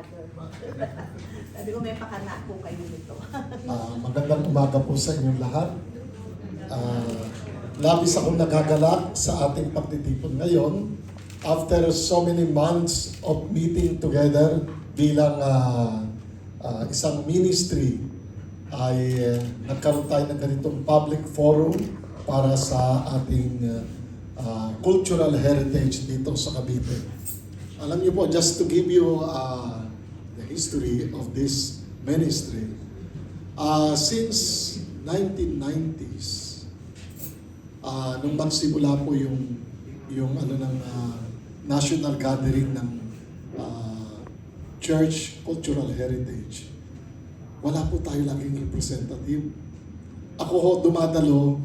Father. Sabi ko, may pakana po kayo nito. Magandang umaga po sa inyong lahat. Labis akong nagagalak sa ating pagtitipon ngayon after so many months of meeting together bilang isang ministry ay nagkaroon tayo ng ganitong public forum para sa ating cultural heritage dito sa Cavite. Alam niyo po, just to give you the history of this ministry, since 1990s, nung magsimula po yung national gathering ng church cultural heritage, wala po tayo laging representative. Ako ho, dumadalo,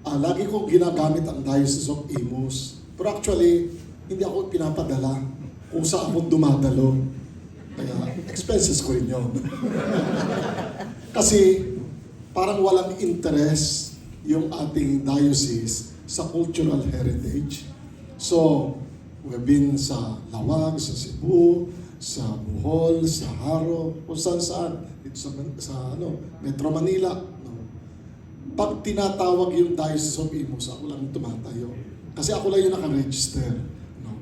lagi kong ginagamit ang Diocese of Imus. Pero actually, hindi ako pinapadala kung saan akong dumadalo. Kaya expenses ko rin yun. Kasi parang walang interest yung ating diocese sa cultural heritage. So, we've been sa Lawag, sa Cebu, sa Bohol, sa Haro, kung saan-saan. Dito sa Metro Manila. No? Pag tinatawag yung Diocese of Imus, ako lang tumatayo. Kasi ako lang yung nakaregister. No?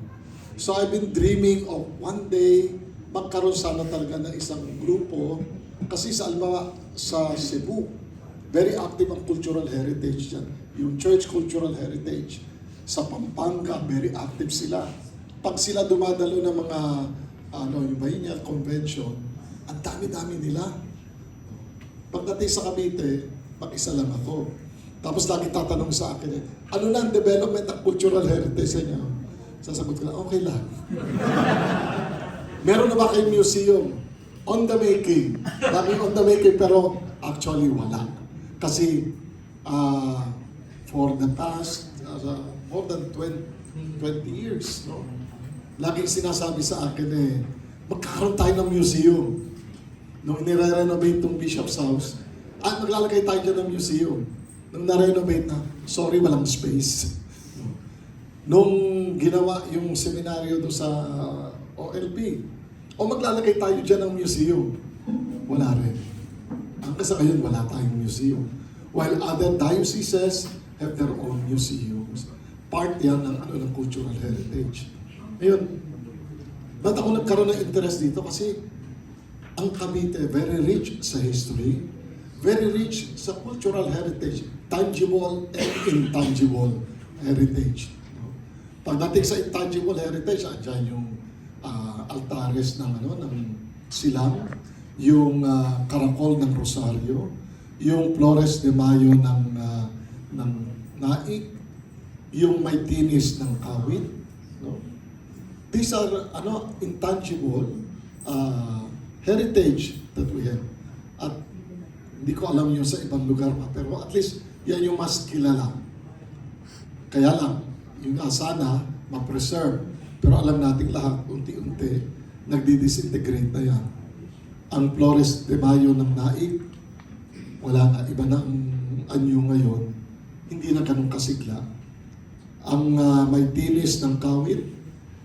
So I've been dreaming of one day, magkaroon sana talaga ng isang grupo. Kasi sa Cebu, very active ang cultural heritage dyan. Yung church cultural heritage. Sa Pampanga, very active sila. Pag sila dumadalo ng mga yung Biennial Convention, ang dami-dami nila. Pagdating sa Cavite, mag-isa lang ako. Tapos lagi tatanong sa akin, ano na ang development ng cultural heritage niya? Sasagot ko lang, okay lang. Meron na ba kayong museum? On the making. Lagi on the making, pero actually wala. Kasi for the past more than 20 years, no? Laging sinasabi sa akin magkakaroon tayo ng museum. Nung nire-renovate itong Bishop's House, maglalagay tayo dyan ng museum. Nung na-renovate na, sorry, walang space. Nung ginawa yung seminaryo doon sa OLP, maglalagay tayo dyan ng museum. Wala rin. Hanggang sa ngayon, wala tayong museum. While other dioceses have their own museums. Part yan ng cultural heritage. Ngayon, ba't ako nagkaroon ng interest dito? Kasi ang Cavite, very rich sa history, very rich sa cultural heritage, tangible and intangible heritage. Pagdating sa intangible heritage, andyan yung altares ng silang, yung karakol ng Rosario, yung Flores de Mayo ng Naik, yung may tinis ng Kawit. No? These are intangible heritage that we have. At hindi ko alam yun sa ibang lugar pa, pero at least yan yung mas kilala. Kaya lang, yung sana ma-preserve. Pero alam natin lahat, unti-unti, nagdi-disintegrate na yan. Ang Flores de Mayo ng Naik, wala na, iba na ang anyo ngayon, hindi na ganun kasigla. Ang may tinis ng Kawit,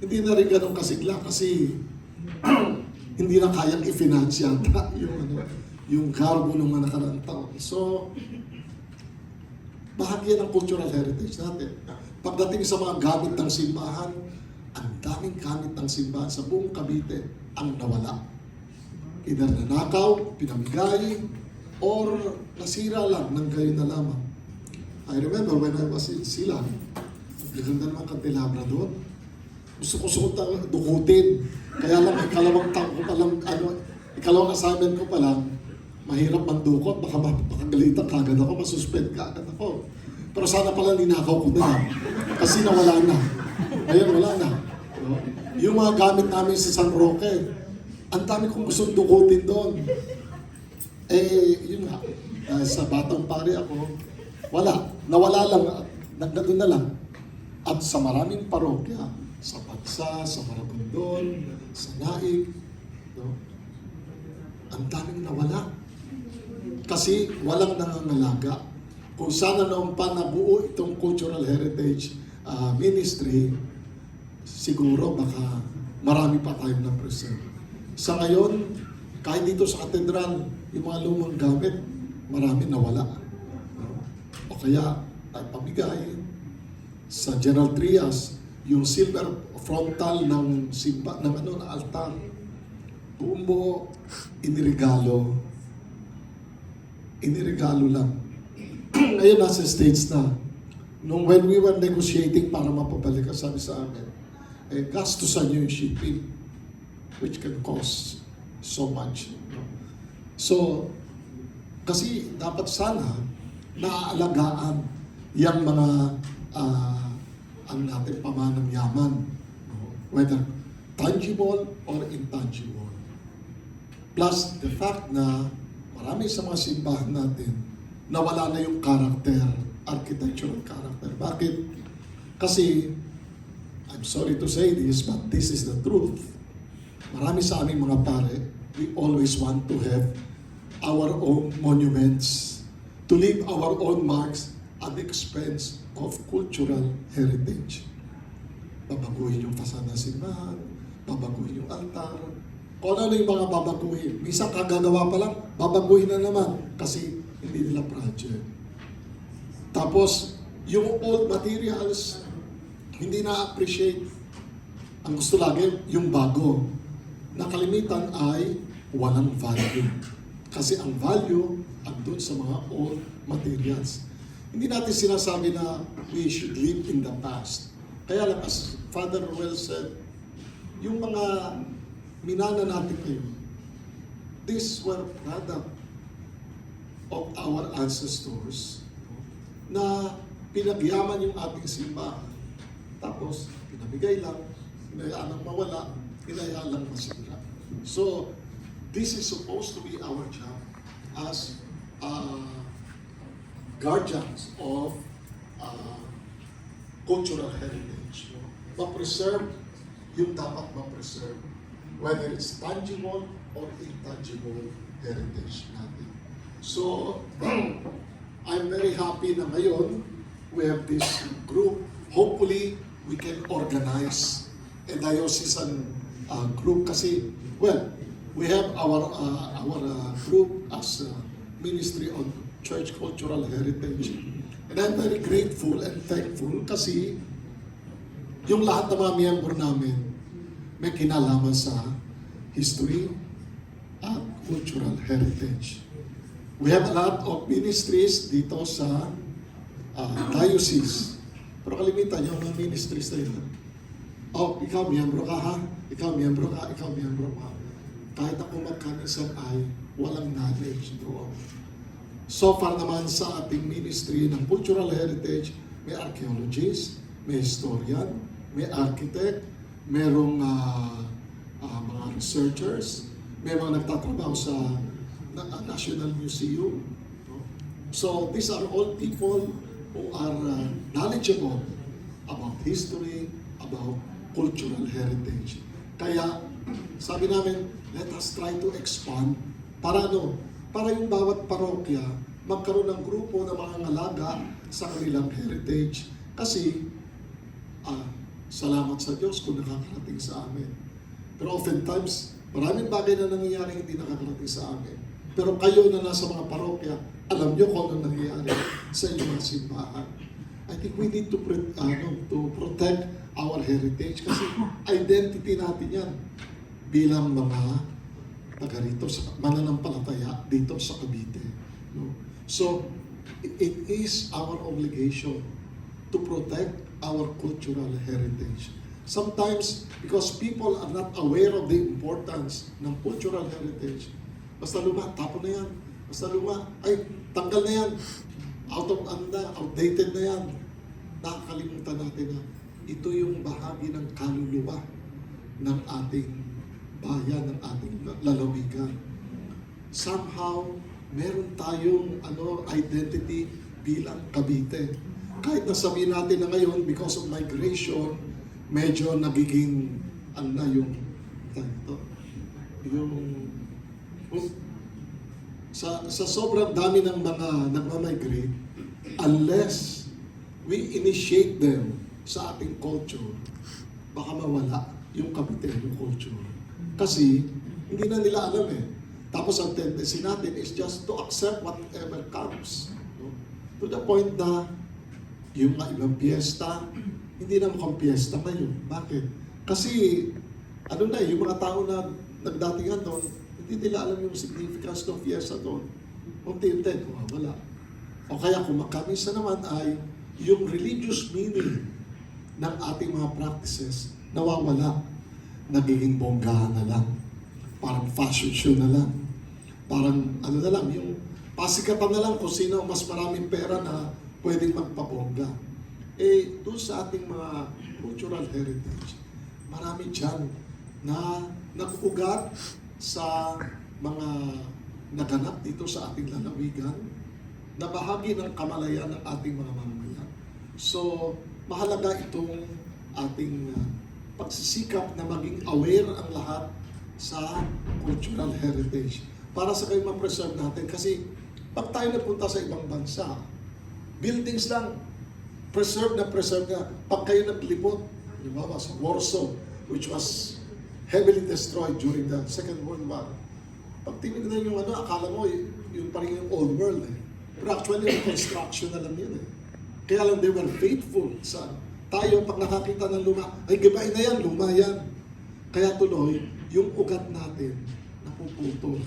hindi na rin ganun kasigla kasi hindi na kayang i-finance yata yung carbo ng mga nakaraang taon. So, bahagi ng cultural heritage natin. Pagdating sa mga gamit ng simbahan, ang daming gamit ng simbahan sa buong Cavite ang nawala. Either nanakaw, pinamigay, or nasira lang ng gayon na lamang. I remember when I was in Silang, gaganda naman kandelabra doon. Gusto ko dukutin. Kaya lang, ikalawang taon ko pa lang, ikalawang assignment ko pa lang, mahirap mandukot, baka makagalitan kagad ako, masuspend kagad ako. Pero sana pala ninakaw ko na yan. Kasi nawala na. Ngayon, wala na. Yung mga gamit namin sa San Roque, ang dami kong gusto dukutin doon. Yun nga, sa Batang Pari ako, wala. Nawala lang, nagdadun na lang. At sa maraming parokya, sa Pagsa, sa Marabundon, sa Naik, ang daming nawala. Kasi walang nangangalaga. Kung sana noong pa nabuo itong cultural heritage ministry, siguro baka marami pa tayong na-preserve. Sa ngayon, kahit dito sa katedral, yung mga lumang gamit, marami nawala. O kaya, pamigay sa General Trias, yung silver frontal ng simba, ng altar, buong buo, inirigalo lang. Ngayon nasa stage na. When we were negotiating para mapabalik, sabi sa amin, gastusan nyo yung shipping, which can cost so much. No? So, kasi dapat sana naaalagaan yung mga ang natin pamanang yaman, no? Whether tangible or intangible. Plus, the fact na marami sa mga simbahan natin nawala na yung character, architectural character. Bakit? Kasi, I'm sorry to say this, but this is the truth. Marami sa aming mga pare, we always want to have our own monuments, to leave our own marks at the expense of cultural heritage. Babaguhin yung fasada ng simbahan, babaguhin yung altar, kung ano yung mga babaguhin. Minsan kagagawa pa lang, babaguhin na naman kasi hindi nila project. Tapos, yung old materials, hindi na-appreciate. Ang gusto lagi, yung bago. Nakalimitan ay walang value. Kasi ang value andun sa mga old materials. Hindi natin sinasabi na we should live in the past. Kaya lang, as Father Ruel said, yung mga minana natin ngayon, these were product of our ancestors na pinagyaman yung ating simbahan. Tapos, pinamigay lang, hinayaan lang mawala, hinayaan lang masira. So, this is supposed to be our job as guardians of cultural heritage. Ma-preserve yung dapat ma-preserve, whether it's tangible or intangible heritage natin. So, I'm very happy na ngayon we have this group. Hopefully, we can organize a diocesan group kasi, well, we have our group as Ministry on Church Cultural Heritage. And I'm very grateful and thankful kasi yung lahat ng mga miyembro namin may kinalaman sa history at cultural heritage. We have a lot of ministries dito sa diocese. Pero kalimitan yung mga ministries na yun. Oh, ikaw miyembro ka ha? Ikaw miyembro ka? Ikaw miyembro ka? Kahit ako magkanisan ay walang knowledge doon. So far naman sa ating ministry ng cultural heritage, may archaeologist, may historian, may architect, merong mga researchers, may mga nagtatrabaho sa National Museum. So these are all people who are knowledgeable about history, about cultural heritage. Kaya sabi namin, let us try to expand para para yung bawat parokya magkaroon ng grupo ng mga ngalaga sa kanilang heritage. Kasi, salamat sa Diyos kung nakakarating sa amin. Pero oftentimes, maraming bagay na nangyayari hindi nakakarating sa amin. Pero kayo na nasa mga parokya, alam nyo kung ano nangyayari sa inyong mga simbahan. I think we need to protect our heritage kasi identity natin yan bilang mga taga rito, mananampalataya dito sa Cavite. No? So, it is our obligation to protect our cultural heritage. Sometimes, because people are not aware of the importance ng cultural heritage, basta luma, tapon na yan. Basta luma, ay, tanggal na yan. Outdated na yan. Nakakalimutan natin na ito yung bahagi ng kaluluwa ng ating bayan, ng ating lalawigan. Somehow, meron tayong identity bilang Cavite. Kahit nasabihin natin na ngayon, because of migration, medyo nagiging, sa sobrang dami ng mga nagmamigrate, unless we initiate them sa ating culture, baka mawala yung Caviteño culture. Kasi Hindi na nila alam eh. Tapos ang tendency natin is just to accept whatever comes. No? To the point na yung mga ibang piyesta, hindi na mukhang piyesta ngayon. Bakit? Kasi, ano na, yung mga tao na nagdatingan doon, hindi nila alam yung significance ng fiesta doon. Unti-unti, wala. O kaya kung makamisa naman ay yung religious meaning ng ating mga practices nawawala. Nagiging bonggahan na lang. Parang fashion show na lang. Parang ano na lang, yung pasikatan na lang kung sino mas maraming pera na pwedeng magpabongga. Eh, doon sa ating mga cultural heritage, marami dyan na nag-ugat sa mga naganap dito sa ating lalawigan na bahagi ng kamalayan ng ating mga mamamayan. So, mahalaga itong ating pagsisikap na maging aware ang lahat sa cultural heritage para sa kayo ma-preserve natin. Kasi pag tayo napunta sa ibang bansa, buildings lang, preserve na. Pag kayo naglibot, di ba, sa Warsaw, which was heavily destroyed during the Second World War. Pag tinignan yung ano, akala mo, yung parang yung old world eh. Pero actually, yung construction na lang yun eh. Kaya lang, they were faithful sa tayo, pag nakakita ng luma, ay gabay na yan, luma yan. Kaya tuloy, yung ugat natin, napuputol.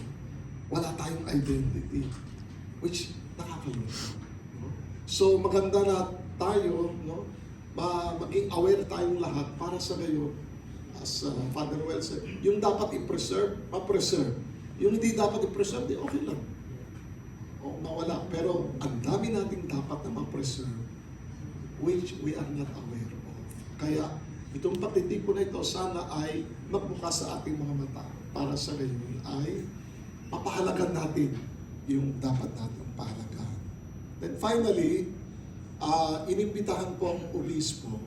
Wala tayong identity. Which, nakakalungkot. No? So, maganda na tayo, no? Maging aware tayong lahat para sa gayon, as Father Well said, yung dapat i-preserve, ma-preserve. Yung hindi dapat i-preserve, di okay lang. O mawala. Pero ang dami nating dapat na ma-preserve, which we are not aware of. Kaya itong pagtitipon na ito sana ay magbukas sa ating mga mata para sa gayon ay papahalagan natin yung dapat natin pahalagahan. Then finally, inimbitahan po ang obispo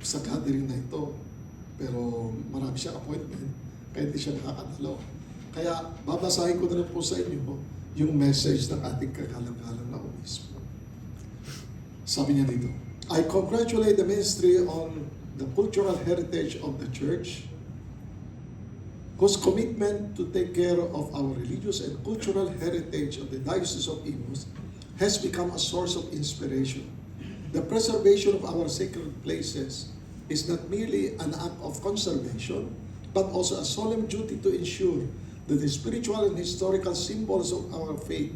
sa gathering na ito. Pero marami siyang appointment, kaya hindi siya nakakadalo. Kaya babasahin ko na lang po sa inyo yung message ng ating kagalang-galang na obispo. Sabi niya dito, I congratulate the ministry on the cultural heritage of the church, whose commitment to take care of our religious and cultural heritage of the Diocese of Imus has become a source of inspiration. The preservation of our sacred places is not merely an act of conservation, but also a solemn duty to ensure that the spiritual and historical symbols of our faith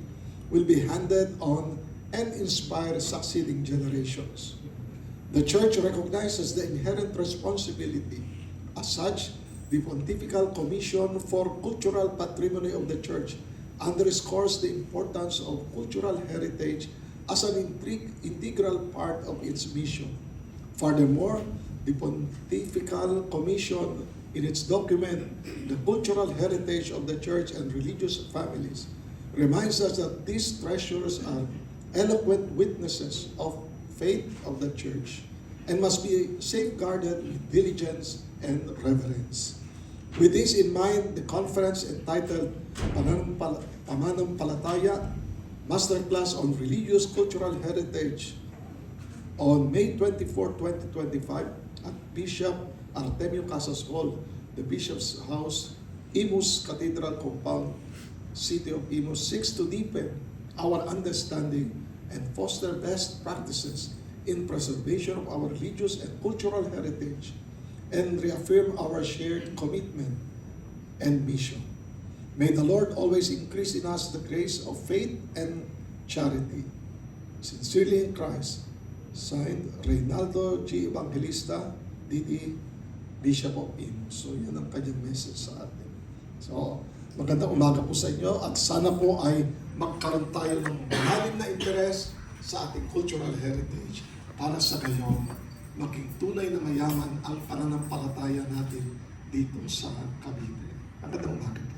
will be handed on and inspire succeeding generations. The Church recognizes the inherent responsibility. As such, the Pontifical Commission for Cultural Patrimony of the Church underscores the importance of cultural heritage as an integral part of its mission. Furthermore, the Pontifical Commission, in its document, The Cultural Heritage of the Church and Religious Families, reminds us that these treasures are eloquent witnesses of faith of the Church and must be safeguarded with diligence and reverence. With this in mind, the conference entitled Pananampalataya, Masterclass on Religious Cultural Heritage on May 24, 2025 at Bishop Artemio Casas Hall, the Bishop's House, Imus Cathedral Compound, City of Imus, seeks to deepen our understanding and foster best practices in preservation of our religious and cultural heritage and reaffirm our shared commitment and mission. May the Lord always increase in us the grace of faith and charity. Sincerely in Christ, signed, Reynaldo G. Evangelista, D.D., Bishop of Imus. So, yan ang kanyang message sa atin. So, magandang umaga po sa inyo at sana po ay magkaroon tayo ng malalim na interes sa ating cultural heritage para sa gayon maging tunay na mayaman ang pananampalataya natin dito sa Cavite. Magandang umaga po.